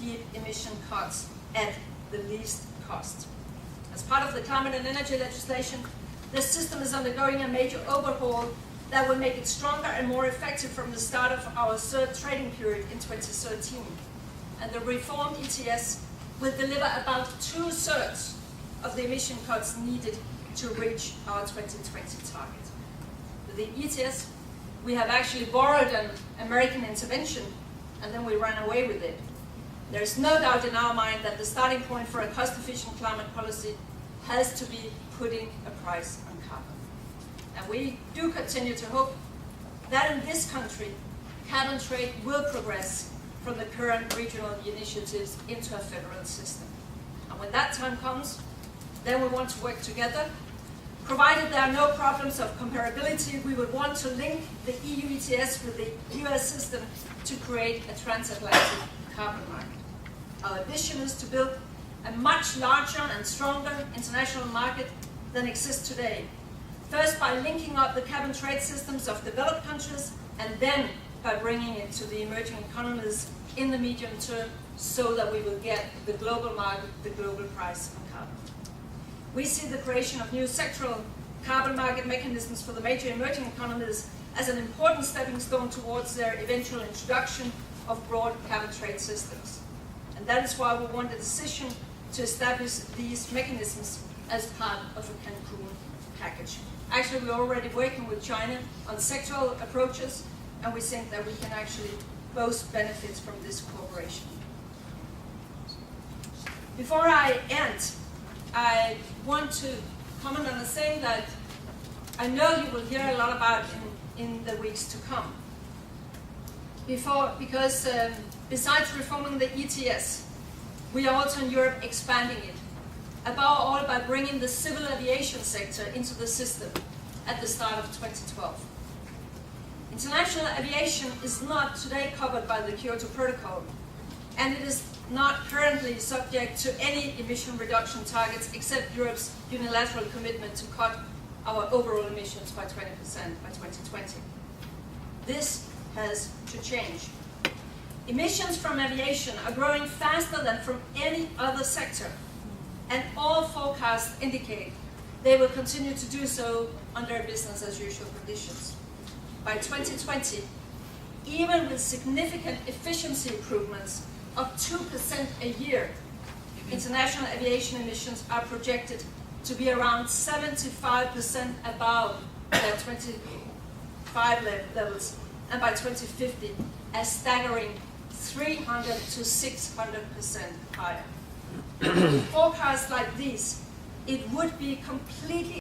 keep emission cuts at the least cost. As part of the climate and energy legislation, this system is undergoing a major overhaul that will make it stronger and more effective from the start of our third trading period in 2013. And the reformed ETS will deliver about 2/3 of the emission cuts needed to reach our 2020 target. With the ETS, we have actually borrowed an American intervention, and then we ran away with it. There is no doubt in our mind that the starting point for a cost-efficient climate policy has to be putting a price on carbon. And we do continue to hope that in this country, carbon trade will progress from the current regional initiatives into a federal system. And when that time comes, then we want to work together. Provided there are no problems of comparability, we would want to link the EU ETS with the US system to create a transatlantic carbon market. Our ambition is to build a much larger and stronger international market than exists today. First, by linking up the carbon trade systems of developed countries, and then by bringing it to the emerging economies in the medium term, so that we will get the global market, the global price on carbon. We see the creation of new sectoral carbon market mechanisms for the major emerging economies as an important stepping stone towards their eventual introduction of broad carbon trade systems. And that is why we want a decision to establish these mechanisms as part of a Cancun package. Actually, we're already working with China on sectoral approaches, and we think that we can actually both benefit from this cooperation. Before I end, I want to comment on a thing that I know you will hear a lot about in the weeks to come. Because besides reforming the ETS, we are also in Europe expanding it, above all by bringing the civil aviation sector into the system at the start of 2012. International aviation is not today covered by the Kyoto Protocol, and it is not currently subject to any emission reduction targets except Europe's unilateral commitment to cut our overall emissions by 20% by 2020. This has to change. Emissions from aviation are growing faster than from any other sector, and all forecasts indicate they will continue to do so under business as usual conditions. By 2020, even with significant efficiency improvements of 2% a year, international aviation emissions are projected to be around 75% above their 25 levels, and by 2050, a staggering 300 to 600% higher. Forecasts like these, it would be completely